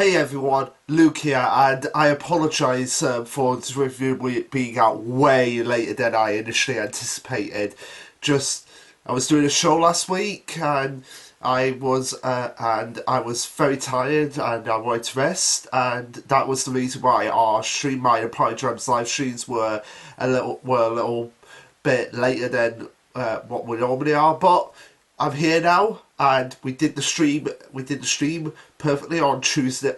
Hey everyone, Luke here, and I apologise for this review being out way later than I initially anticipated. Just, I was doing a show last week, and I was very tired, and I wanted to rest, and that was the reason why our stream, mine and Pride Drums live streams were a little bit later than what we normally are, but I'm here now, and we did the stream. We did the stream perfectly on Tuesday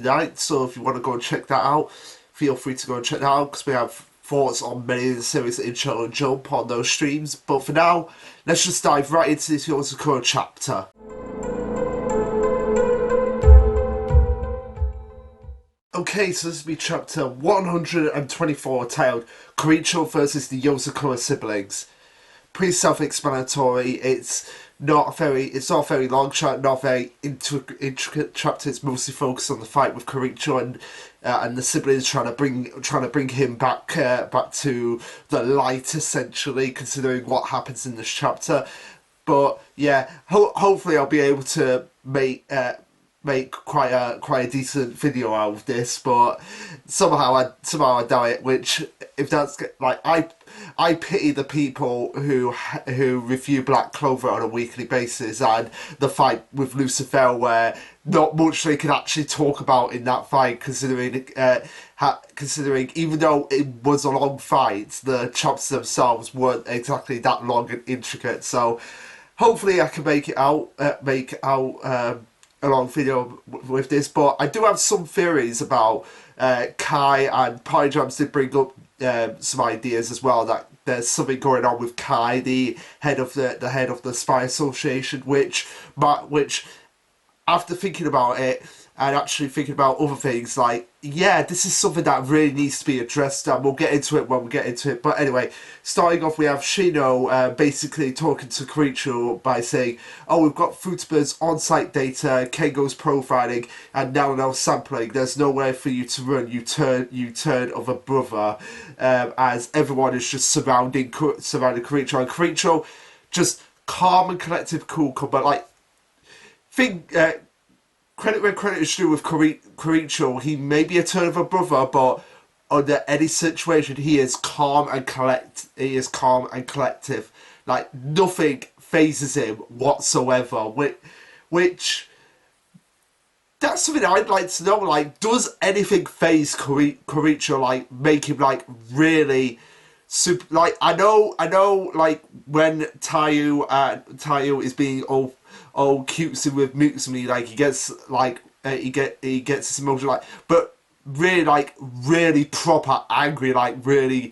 night. So if you want to go and check that out, feel free to go and check that out because we have thoughts on many of the series in Chill and Jump on those streams. But for now, let's just dive right into this Yozakura chapter. Okay, so this will be chapter 124, titled Koricho versus the Yozakura siblings. Pretty self-explanatory. It's not a very long chapter, not very intricate chapter. It's mostly focused on the fight with Koricho and the siblings trying to bring him back to the light, essentially, considering what happens in this chapter. But yeah, hopefully I'll be able to make quite a decent video out of this, but somehow I doubt it. Which, if that's like, I pity the people who review Black Clover on a weekly basis, and the fight with Lucifer, where not much they can actually talk about in that fight, considering even though it was a long fight, the chapters themselves weren't exactly that long and intricate. So hopefully I can make out a long video with this, but I do have some theories about Kai, and Pyjams did bring up some ideas as well, that there's something going on with Kai, the head of the Spy Association, which after thinking about it and actually thinking about other things, like, yeah, this is something that really needs to be addressed, and we'll get into it when we get into it. But anyway, starting off, we have Shino basically talking to Koricho by saying, oh, we've got Futsuba's on-site data, Kengo's profiling, and now sampling. There's nowhere for you to run. You turn of a brother, as everyone is just surrounding Koricho, and Koricho just calm and collective, cool, but like, credit where credit is due with Koricho. He may be a turn of a brother, but under any situation, he is calm and collective. Like, nothing phases him whatsoever. Which that's something I'd like to know. Like, does anything phase Koricho? Like, make him like really super? Like, I know. Like, when Tayu is being all cutesy with Mutsumi, like, he gets like he gets his emotion, like, but really proper angry, like really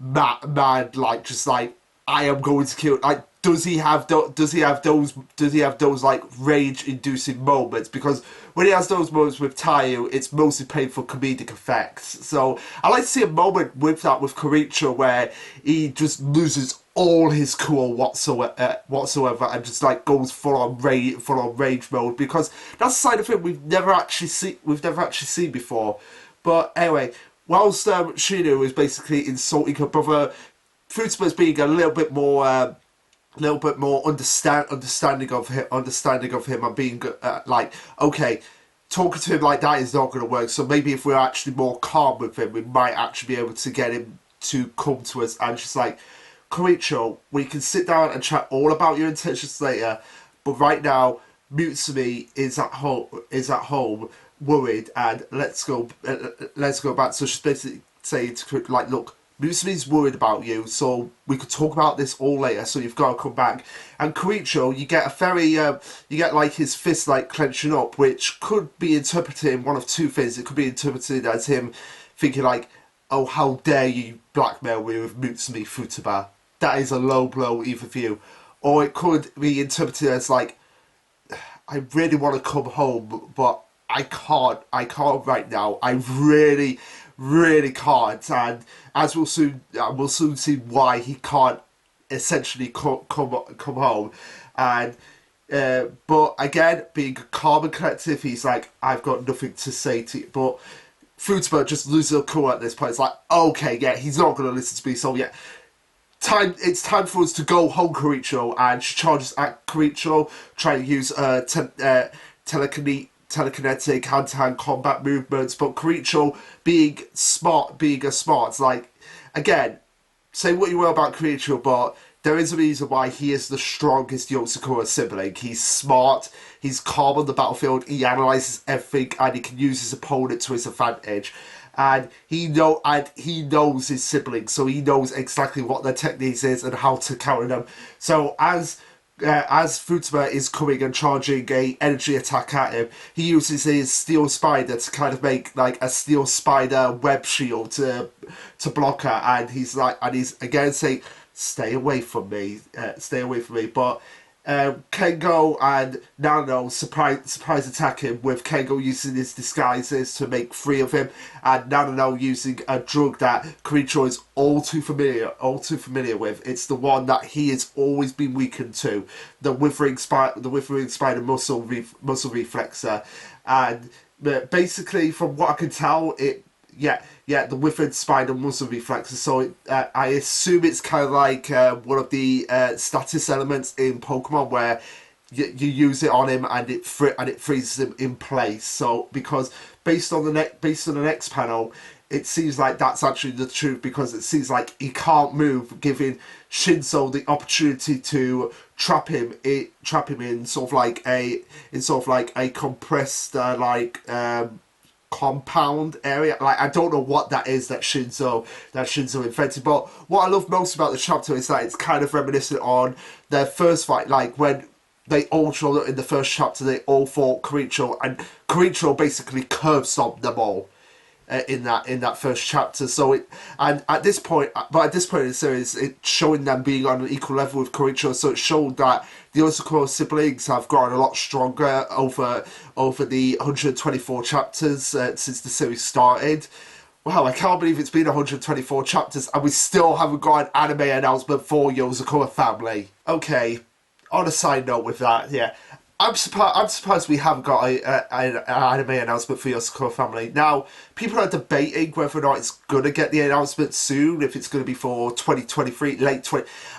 mad, like, just like, I am going to kill. Like, does he have those like rage inducing moments? Because when he has those moments with Tayu, it's mostly paid for comedic effects. So I like to see a moment with that with Koricho where he just loses all his cool whatsoever and just like goes full on rage mode, because that's a side of him we've never actually seen before. But anyway, whilst Shino is basically insulting her brother, Futsuba's being a little bit more understanding of him, and being like, okay, talking to him like that is not going to work. So maybe if we're actually more calm with him, we might actually be able to get him to come to us. And she's like, Koricho, we can sit down and chat all about your intentions later, but right now Mutsumi is at home worried, and let's go back. So she's basically saying to, like, look, Mutsumi's worried about you, so we could talk about this all later, so you've got to come back. And Koricho, you get like his fist like clenching up, which could be interpreted in one of two things. It could be interpreted as him thinking like, oh, how dare you blackmail me with Mutsumi Futaba. That is a low blow either view. Or it could be interpreted as like, I really want to come home, but I can't right now. I really can't. And as we'll soon see why he can't essentially come home. And but again, being calm and collective, he's like, I've got nothing to say to you. But Futaba just loses a cool at this point. It's like, okay, yeah, he's not going to listen to me, so yeah, it's time for us to go home, Koricho. And she charges at Koricho, trying to use telekinetic, hand-to-hand combat movements, but Kiricho being a smart, like, again, say what you will about Kiricho, but there is a reason why he is the strongest Yozakura sibling. He's smart, he's calm on the battlefield, he analyses everything, and he can use his opponent to his advantage. And he knows his siblings, so he knows exactly what their techniques is and how to counter them. So as Futaba is coming and charging a energy attack at him, he uses his steel spider to kind of make like a steel spider web shield to block her, and he's again saying, stay away from me, but Kengo and Nano surprise attack him, with Kengo using his disguises to make free of him, and Nano using a drug that Kiricho is all too familiar with. It's the one that he has always been weakened to, the withering spider muscle reflexer, and basically from what I can tell, the withered spider muscle reflexer. So I assume it's kind of like one of the status elements in Pokemon where you use it on him and it freezes him in place. So because based on the next panel, it seems like that's actually the truth, because it seems like he can't move, giving Shinzo the opportunity to trap him in sort of like a compressed compound area. Like, I don't know what that is that Shinzo invented, but what I love most about the chapter is that it's kind of reminiscent on their first fight, like when they all showed up in the first chapter, they all fought Kiricho, and Kiricho basically curb stomped them all in that first chapter. So at this point in the series, it's showing them being on an equal level with Kiricho. So it showed that the Yozakura siblings have gotten a lot stronger over the 124 chapters since the series started. Wow, I can't believe it's been 124 chapters and we still haven't got an anime announcement for Yozakura family. Okay, on a side note with that, yeah, I'm surprised we haven't got an anime announcement for Yozakura family. Now, people are debating whether or not it's going to get the announcement soon, if it's going to be for 2023,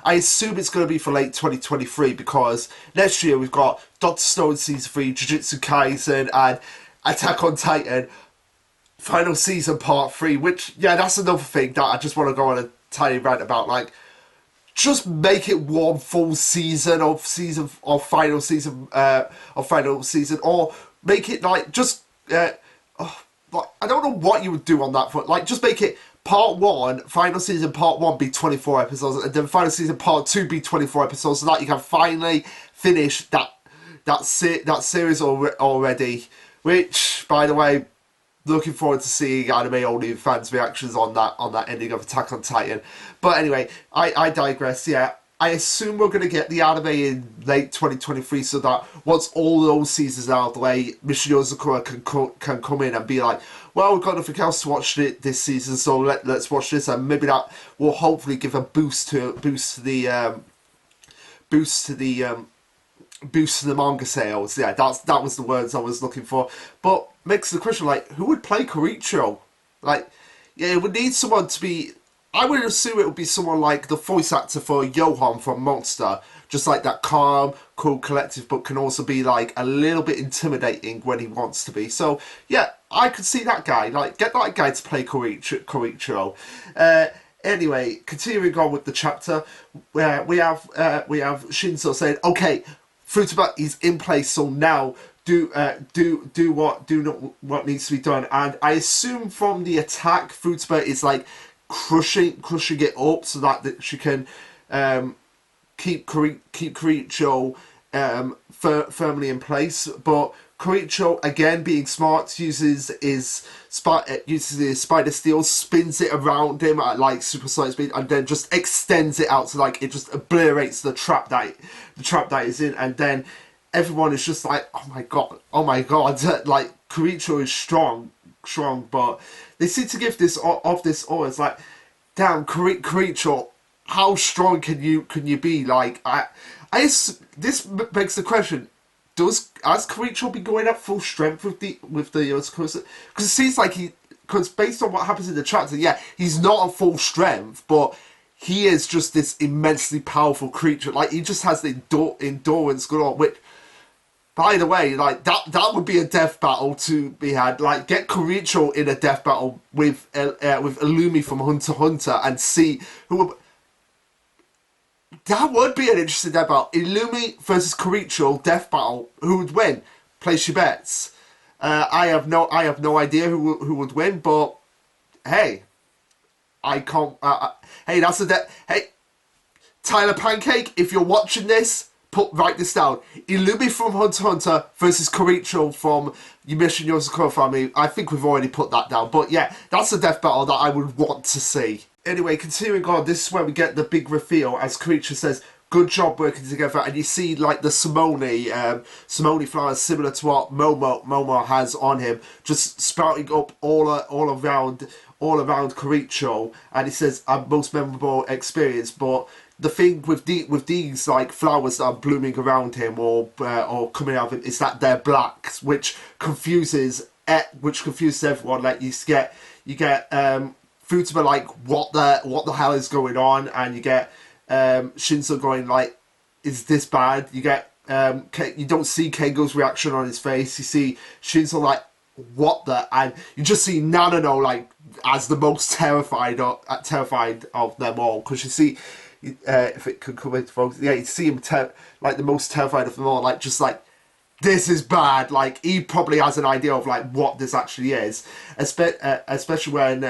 I assume it's going to be for late 2023, because next year we've got Dr. Stone Season 3, Jujutsu Kaisen, and Attack on Titan Final Season Part 3, which, yeah, that's another thing that I just want to go on a tiny rant about, like, just make it one full season of final season, or make it like just like, I don't know what you would do on that front. Like, just make it part 1, final season part 1 be 24 episodes, and then final season part 2 be 24 episodes, so that you can finally finish that series already. Which, by the way, looking forward to seeing anime only fans' reactions on that ending of Attack on Titan. But anyway, I digress. Yeah, I assume we're going to get the anime in late 2023, so that once all those seasons are out of the way, Mission Yozakura can come in and be like, well, we've got nothing else to watch this season, so let's watch this, and maybe that will hopefully give a boost to the manga sales. Yeah, that was the words I was looking for. But makes the question, like, who would play Kiricho? Like, yeah, it would need someone to be... I would assume it would be someone like the voice actor for Johan from Monster. Just like that calm, cool, collective, but can also be, like, a little bit intimidating when he wants to be. So, yeah, I could see that guy. Like, get that guy to play Kiricho. Anyway, continuing on with the chapter, where we have Shinzo saying, okay, Futaba is in place, so now do what needs to be done. And I assume from the attack, Futaba is like crushing it up so that she can keep Kiricho firmly in place. But Kiricho, again being smart, uses his spider steel, spins it around him at like supersonic speed, and then just extends it out so like it just obliterates the trap that is in. And then everyone is just like, oh my god, like Kiricho is strong, but they seem to give this it's like, damn, Kiricho, how strong can you be? Like, this begs the question: has Kiricho been going at full strength with the Yozakura? Because it seems like because based on what happens in the chapter, yeah, he's not at full strength, but he is just this immensely powerful creature. Like, he just has the endurance going on, which By the way, like that would be a death battle to be had. Like, get Koricho in a death battle with Illumi from Hunter x Hunter and see who. That would be an interesting death battle. Illumi versus Koricho death battle. Who would win? Place your bets. I have no idea who would win, but hey, I can't. Hey, that's hey, Tyler Pancake, if you're watching this, write this down. Illumi from Hunter x Hunter versus Koricho from Mission Yozakura family. I think we've already put that down. But yeah, that's a death battle that I would want to see. Anyway, continuing on, this is where we get the big reveal as Koricho says, good job working together, and you see like the Simone flowers similar to what Momo has on him, just sprouting up all around Koricho, and he says a most memorable experience. But the thing with these like flowers that are blooming around him or coming out of him is that they're black, which confuses everyone. Like you get Futaba like what the hell is going on, and you get Shinzo going like, is this bad? You get you don't see Kengo's reaction on his face. You see Shinzo like, what the, and you just see Nanano like as the most terrified of them all, because you see if it could come into focus, yeah, you see him like the most terrified of them all, like just like, this is bad. Like he probably has an idea of like what this actually is, especially when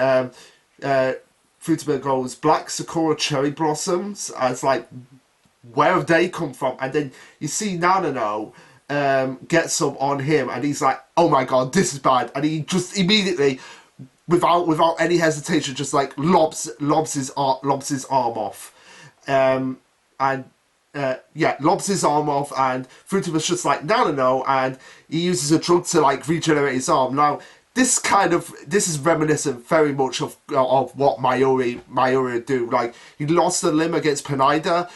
Futaba goes, black Sakura cherry blossoms, as like, where have they come from? And then you see Nanano get some on him, and he's like, oh my god, this is bad, and he just immediately, without any hesitation, just like lobs his arm off, and lobs his arm off, and Futaba's just like, no, and he uses a drug to like regenerate his arm. Now, this is reminiscent very much of what Mayuri do. Like, he lost a limb against Pineda,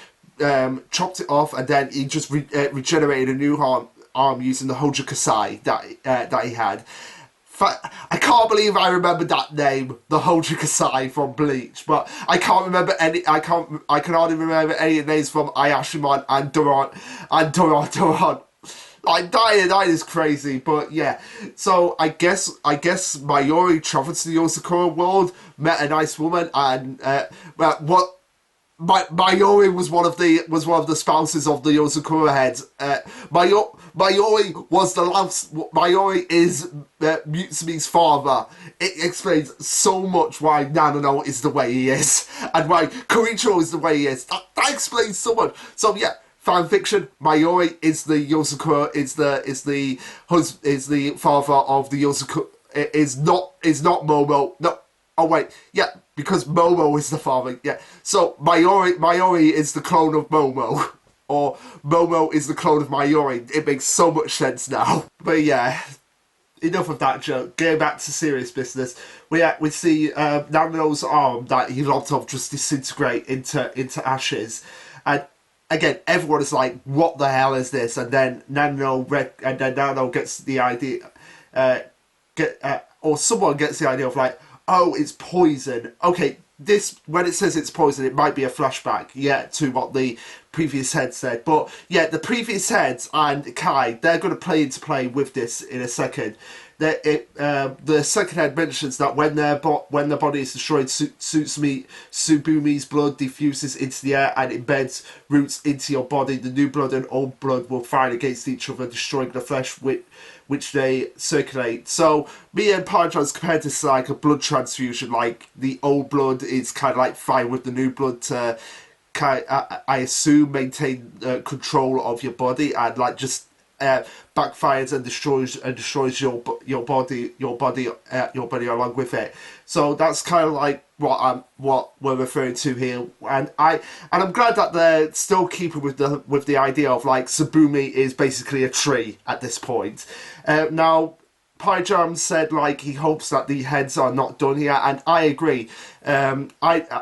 chopped it off, and then he just regenerated a new arm using the Hojo Kasai that he had. I can't believe I remember that name, the Hojo Kasai from Bleach, but I can't remember any. I can hardly remember any of the names from Ayashimon and Doron. Like, that is crazy, but yeah. So I guess Mayuri traveled to the Yozakura world, met a nice woman, and Mayuri was one of the spouses of the Yozakura heads. Mayuri was the last. Mayuri is Mutsumi's father. It explains so much why Nanano is the way he is, and why Koricho is the way he is. That explains so much. So yeah. Fan fiction. Mayuri is the Yozakura. Is the father of the Yozakura. Is not Momo. No. Oh wait. Yeah, because Momo is the father. Yeah. So Mayuri is the clone of Momo, or Momo is the clone of Mayuri. It makes so much sense now. But yeah. Enough of that joke. Getting back to serious business, we see Nanano's arm that he lopped off just disintegrate into ashes, and again, everyone is like, what the hell is this? And then Nanano gets the idea, or someone gets the idea of like, oh, it's poison. Okay, when it says it's poison, it might be a flashback, yeah, to what the previous head said. But yeah, the previous heads and Kai, they're going to play with this in a second. The second head mentions that when their body is destroyed, Tsubumi's blood diffuses into the air and embeds roots into your body. The new blood and old blood will fight against each other, destroying the flesh which they circulate. So me and Parjon's compared this to like a blood transfusion. Like, the old blood is kind of like fighting with the new blood to, I assume, maintain control of your body, and like just backfires and destroys your body along with it. So that's kind of like what we're referring to here, and I'm glad that they're still keeping with the idea of like Tsubumi is basically a tree at this point. Now, Pyjam said like he hopes that the heads are not done here, and I agree. I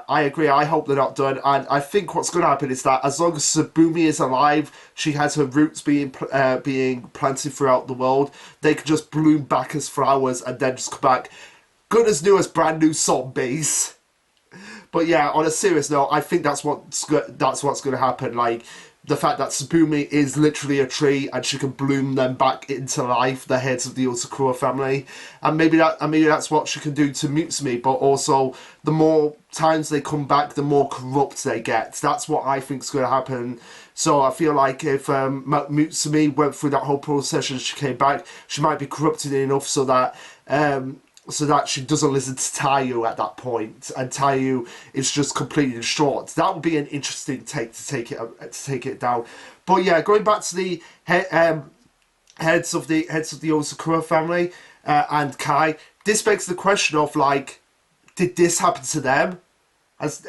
agree. I hope they're not done, and I think what's going to happen is that as long as Tsubumi is alive, she has her roots being planted throughout the world. They can just bloom back as flowers and then just come back, good as new as brand new zombies. But yeah, on a serious note, I think that's what's going to happen. Like, the fact that Tsubumi is literally a tree and she can bloom them back into life, the heads of the Yozakura family, and maybe that's what she can do to Mutsumi. But also, the more times they come back, the more corrupt they get. That's what I think is going to happen. So I feel like if Mutsumi went through that whole process and she came back, she might be corrupted enough so that she doesn't listen to Taiyu at that point, and Taiyu is just completely distraught. That would be an interesting take to take it down. But yeah, going back to the heads of the Yozakura family and Kai, this begs the question of like, did this happen to them? As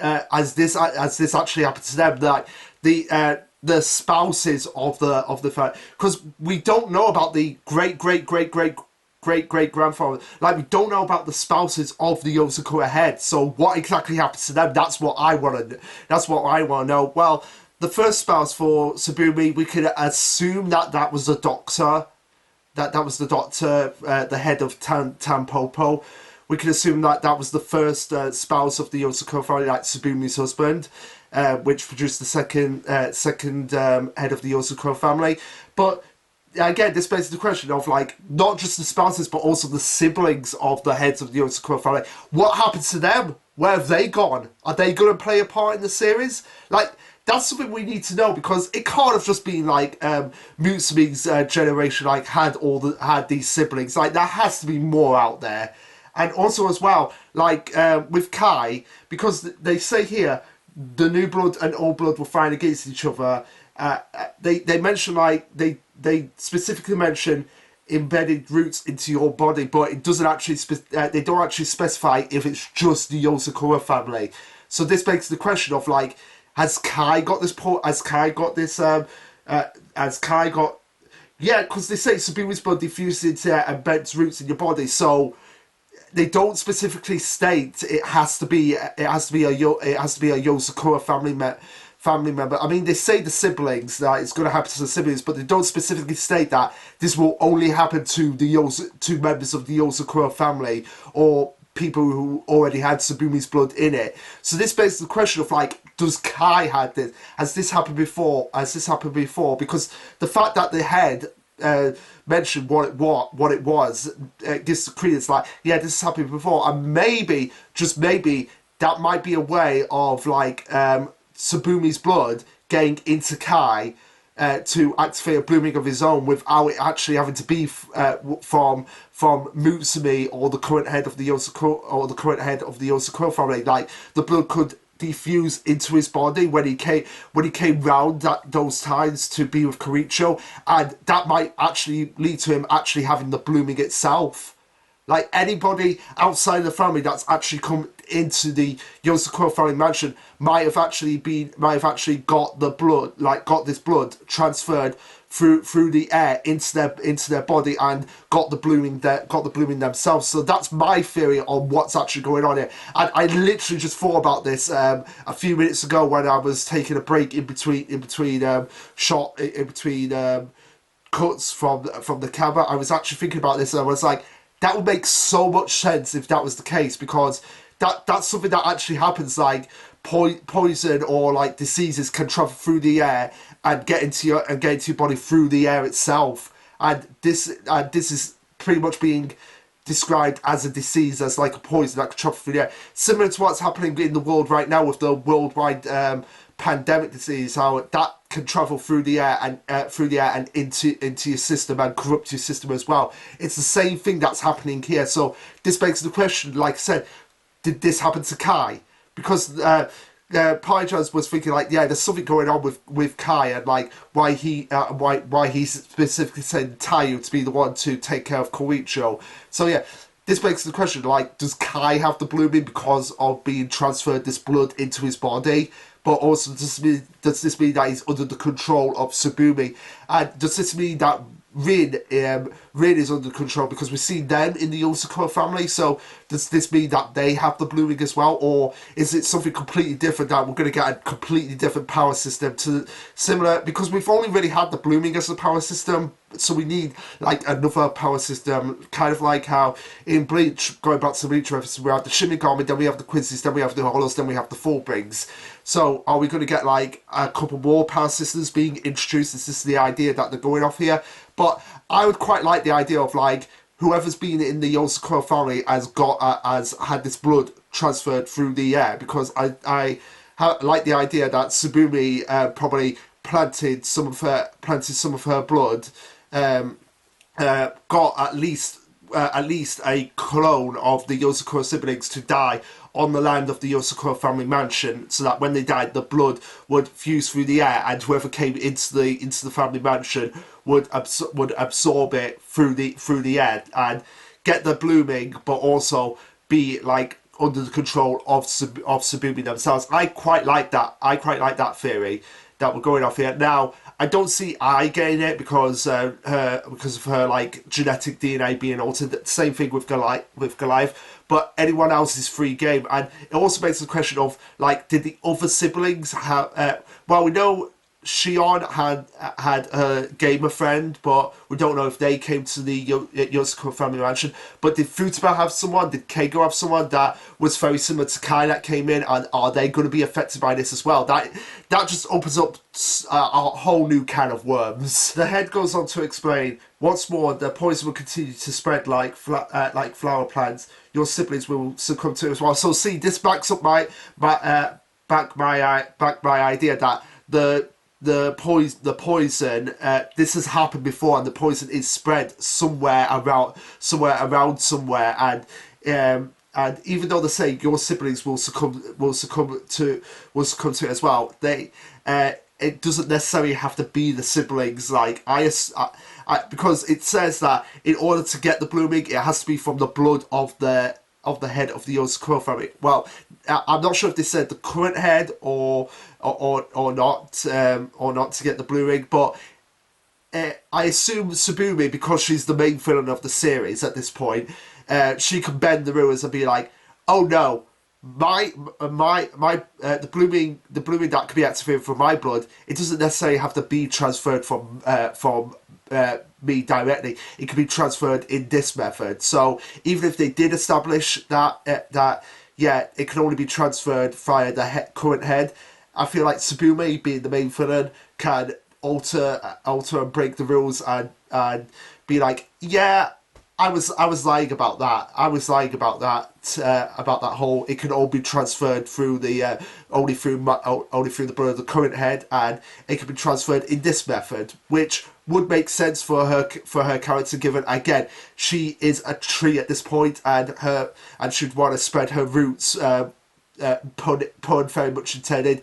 this actually happened to them? Like the spouses of the family, because we don't know about the great grandfather. Like, we don't know about the spouses of the Yozakura head. So what exactly happened to them? That's what I want to know. Well, the first spouse for Tsubumi, we could assume that was the doctor. That was the doctor, the head of Tampopo. We can assume that was the first spouse of the Yozakura family, like Tsubumi's husband, which produced the second head of the Yozakura family. But again, this begs the question of, like, not just the spouses, but also the siblings of the heads of the Yozakura family. What happened to them? Where have they gone? Are they going to play a part in the series? Like, that's something we need to know, because it can't have just been, like, Mutsumi's generation, like, had these siblings. Like, there has to be more out there. And also, as well, like, with Kai, because they say here, the new blood and old blood will fight against each other. They mention, like, they specifically mention embedded roots into your body, but it doesn't actually they don't actually specify if it's just the Yozakura family. So this begs the question of, like, has Kai got this? Yeah, because they say Tsubumi's blood diffuses into embeds roots in your body, so they don't specifically state it has to be a Yozakura family member. I mean, they say the siblings, that it's going to happen to the siblings, but they don't specifically state that this will only happen to two members of the Yozakura family, or people who already had Tsubumi's blood in it. So this begs the question of, like, does Kai had this? Has this happened before? Because the fact that the head mentioned what it was gives the credence, like, yeah, this has happened before, and maybe, just maybe, that might be a way of, like, Tsubumi's blood getting into Kai to activate a blooming of his own without it actually having to be from Mutsumi or the current head of the Yozakura family. Like, the blood could diffuse into his body when he came round those times to be with Koricho, and that might actually lead to him actually having the blooming itself. Like, anybody outside the family that's actually come into the Yozakura family mansion might have actually got this blood transferred through the air into their body and got the blooming themselves. So that's my theory on what's actually going on here. And I literally just thought about this a few minutes ago when I was taking a break in between cuts from the camera. I was actually thinking about this, and I was like, that would make so much sense if that was the case, because that's something that actually happens. Like, poison or, like, diseases can travel through the air and get into your body through the air itself, and this is pretty much being described as a disease, as like a poison that can travel through the air, similar to what's happening in the world right now with the worldwide pandemic disease, how that can travel through the air and into your system and corrupt your system as well. It's the same thing that's happening here. So this begs the question, like I said, did this happen to Kai? Because Pyjaz was thinking, like, yeah, there's something going on with Kai, and, like, why he's specifically saying Taiyu to be the one to take care of Koicho. So yeah, this begs the question, like, does Kai have the blooming because of being transferred this blood into his body? But also, does this mean that he's under the control of Tsubumi? And does this mean that Rin is under control because we've seen them in the Yozakura family. So does this mean that they have the blooming as well, or is it something completely different that we're going to get a completely different power system to similar? Because we've only really had the blooming as a power system, so we need like another power system, kind of like how in Bleach, going back to the Bleach reference, we have the Shinigami, then we have the Quincy's, then we have the Hollows, then we have the Fullbrings. So are we going to get like a couple more power systems being introduced? Is this the idea that they're going off here? But I would quite like the idea of like whoever's been in the Yozakura family has had this blood transferred through the air, because I like the idea that Tsubumi probably planted some of her blood, got at least a clone of the Yozakura siblings to die on the land of the Yozakura family mansion, so that when they died, the blood would fuse through the air, and whoever came into the family mansion would absorb it through the air and get the blooming, but also be like under the control of Tsubumi themselves. I quite like that. I quite like that theory that we're going off here. Now, I don't see I getting it because of her like genetic DNA being altered. The same thing with Goliath. But anyone else is free game, and it also makes the question of like, did the other siblings have? Well, we know Shion had a gamer friend, but we don't know if they came to the Yozakura family mansion. But did Futaba have someone? Did Keigo have someone that was very similar to Kai that came in? And are they going to be affected by this as well? That just opens up a whole new can of worms. The head goes on to explain, once more, the poison will continue to spread like flower plants. Your siblings will succumb to it as well. So see, this backs up my idea that the poison, this has happened before, and the poison is spread somewhere around somewhere, and even though they say your siblings will succumb to it as well, it doesn't necessarily have to be the siblings. Like because it says that in order to get the blooming, it has to be from the blood of the head of the Yozakura family. Well, I'm not sure if they said the current head or not to get the blooming, but I assume Tsubumi, because she's the main villain of the series at this point, she can bend the rules and be like, oh no, the blooming that can be activated from my blood, it doesn't necessarily have to be transferred from me directly. It can be transferred in this method. So even if they did establish that it can only be transferred via the current head, I feel like Tsubumi, being the main villain, can alter and break the rules and be like, yeah, I was lying about that. I was lying about that whole. It can all be transferred through the only through the blood of the current head, and it can be transferred in this method, which would make sense for her character, given again she is a tree at this point, and should want to spread her roots. Pun very much intended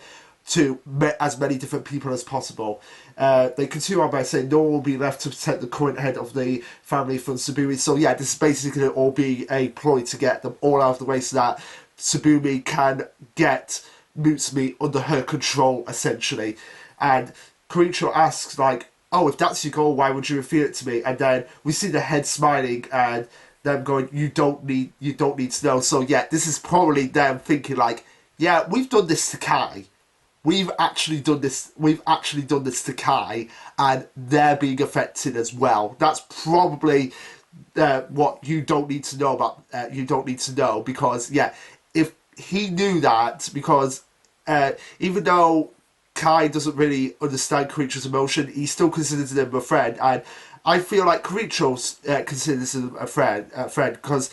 to as many different people as possible. They continue on by saying no one will be left to protect the current head of the family from Tsubumi. So yeah, this is basically going to all be a ploy to get them all out of the way so that Tsubumi can get Mutsumi under her control, essentially. And Koichiro asks like, oh, if that's your goal, why would you reveal it to me? And then we see the head smiling and them going, you don't need to know. So yeah, this is probably them thinking like, yeah, we've done this to Kai. We've actually done this to Kai, and they're being affected as well. That's probably what you don't need to know about. You don't need to know, because yeah, if he knew that, because even though Kai doesn't really understand Koichiro's emotion, he still considers him a friend, and I feel like Koichiro considers him a friend because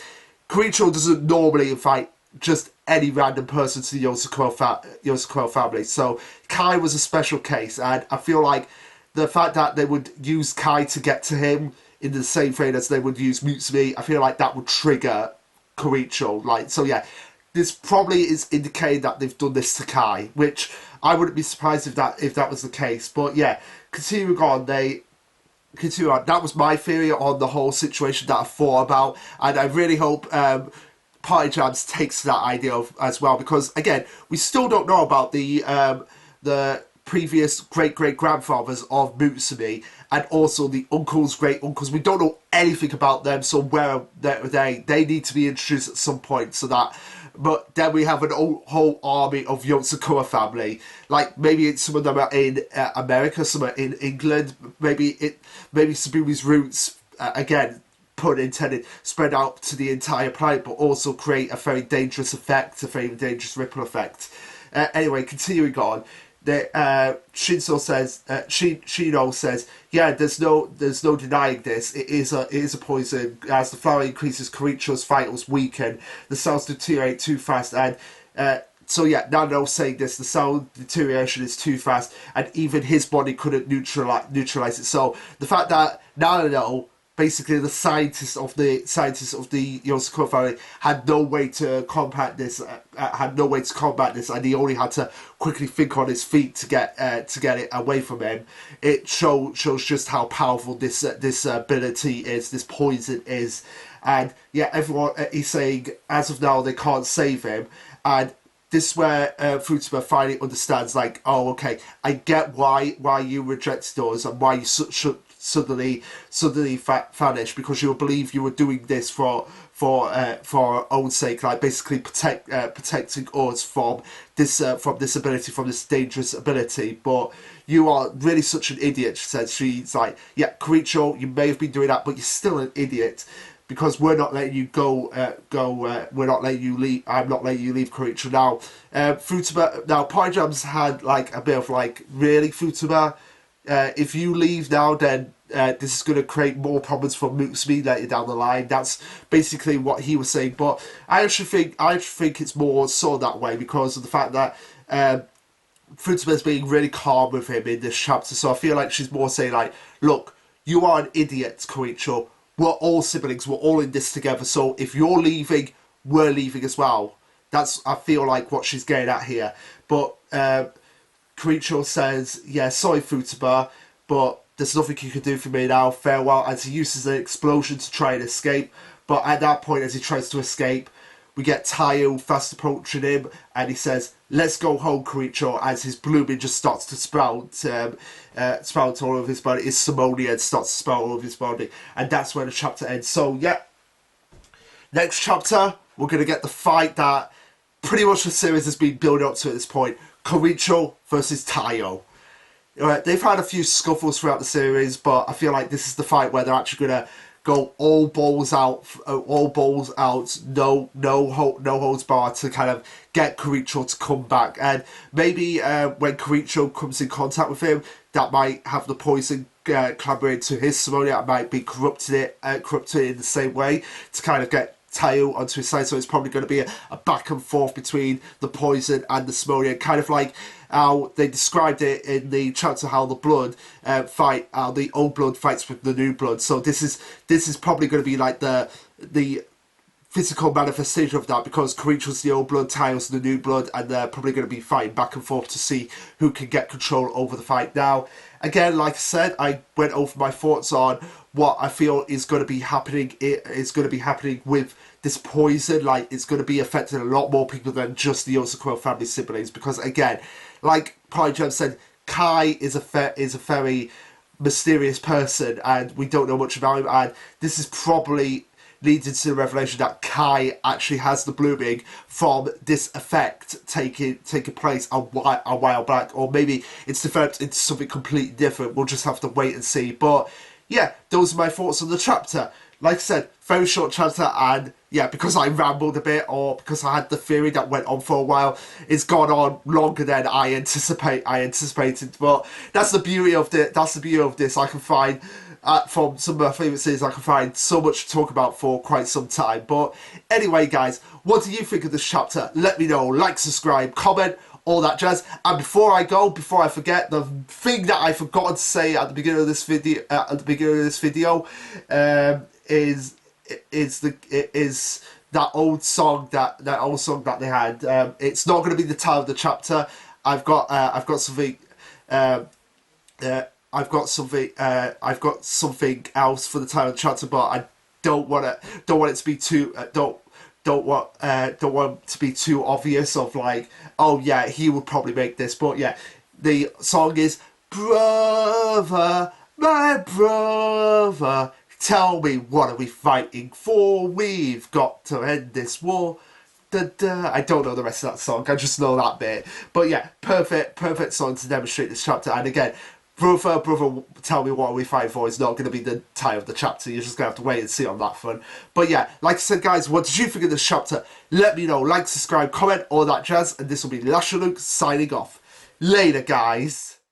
Koichiro doesn't normally invite just any random person to the Yozakura family. So Kai was a special case, and I feel like the fact that they would use Kai to get to him in the same vein as they would use Mutsumi, I feel like that would trigger Koichiro. Like, so yeah, this probably is indicating that they've done this to Kai, which I wouldn't be surprised if that was the case. But yeah, continuing on, that was my theory on the whole situation that I thought about, and I really hope Party Jams takes that idea as well, because again, we still don't know about the previous great-great-grandfathers of Mutsumi, and also the uncles, great-uncles. We don't know anything about them, so where they need to be introduced at some point, so that... But then we have an whole army of Yozakura family. Like, maybe some of them are in America, some are in England. Maybe Subumi's roots, again, pun intended, spread out to the entire planet, but also create a very dangerous effect, a very dangerous ripple effect. Anyway, continuing on. Shino says, yeah, there's no denying this. It is a poison. As the flower increases, Koricho's vitals weaken. The cells deteriorate too fast, and so yeah, Nanano's saying this. The cell deterioration is too fast, and even his body couldn't neutralize it. So the fact that Nanano, basically the scientists of the Yozakura family, had no way to combat this, and he only had to quickly think on his feet to get it away from him. It shows just how powerful this ability is, this poison is, and yeah, everyone is saying as of now they can't save him, and this is where Futaba finally understands, like, oh, okay, I get why you rejected us and why you should suddenly vanish, because you believe you were doing this for our own sake, like basically protecting us from this ability, from this dangerous ability. But you are really such an idiot, she says. She's like, yeah, Koricho, you may have been doing that, but you're still an idiot, because we're not letting you go. We're not letting you leave. I'm not letting you leave, Koricho. Now, Futaba. Now, Pajam's had like a bit of like, really, Futaba. If you leave now, then this is going to create more problems for Mutsumi later down the line. That's basically what he was saying. But I actually think it's more so that way because of the fact that Futaba is being really calm with him in this chapter. So I feel like she's more saying like, look, you are an idiot, Koricho. We're all siblings. We're all in this together. So if you're leaving, we're leaving as well. That's, I feel like, what she's getting at here. But Koricho says, yeah, sorry, Futaba, but there's nothing you can do for me now. Farewell, as he uses an explosion to try and escape. But at that point, as he tries to escape, we get Tayo fast approaching him, and he says, let's go home, Koricho, as his blooming just starts to sprout all over his body. His Simonian starts to sprout all over his body. And that's where the chapter ends. So, yeah. Next chapter, we're going to get the fight that pretty much the series has been building up to at this point. Koricho versus Tayo. They've had a few scuffles throughout the series, but I feel like this is the fight where they're actually going to go all balls out, no holds barred, to kind of get Koricho to come back. And maybe when Koricho comes in contact with him, that might have the poison clambering to his Simonia. That might be corrupted in the same way to kind of get Tayo onto his side. So it's probably going to be a back and forth between the poison and the Simonia, kind of like how they described it in the chapter how the blood how the old blood fights with the new blood. So this is probably going to be like the physical manifestation of that, because Koricho's the old blood, Tayo's the new blood, and they're probably going to be fighting back and forth to see who can get control over the fight. Now, again, like I said, I went over my thoughts on what I feel is going to be happening. It is going to be happening with this poison. Like, it's going to be affecting a lot more people than just the Yozakura family siblings, because again, like Pajam said, Kai is a very mysterious person, and we don't know much about him, and this is probably leads into the revelation that Kai actually has the blooming from this effect taking place a while back, or maybe it's developed into something completely different. We'll just have to wait and see. But yeah, those are my thoughts on the chapter. Like I said, very short chapter, and yeah, because I rambled a bit, or because I had the theory that went on for a while, it's gone on longer than I anticipated. But that's the beauty of this. I can find from some of my favourite series, I can find so much to talk about for quite some time. But anyway, guys, what do you think of this chapter? Let me know. Like, subscribe, comment, all that jazz. And before I forget, the thing that I forgot to say at the beginning of this video, is that old song that they had. It's not going to be the title of the chapter. I've got something. I've got something else for the title of the chapter, but I don't want it to be too don't want to be too obvious of like, oh yeah, he would probably make this. But yeah, The song is Brother, my brother, tell me what are we fighting for? We've got to end this war. Da, da. I don't know the rest of that song, I just know that bit. But yeah, perfect song to demonstrate this chapter. And again, brother, tell me what are we fighting for is not going to be the title of the chapter. You're just going to have to wait and see on that front. But yeah, like I said, guys, what did you think of this chapter? Let me know. Like, subscribe, comment, all that jazz. And this will be Lasherluke signing off. Later, guys.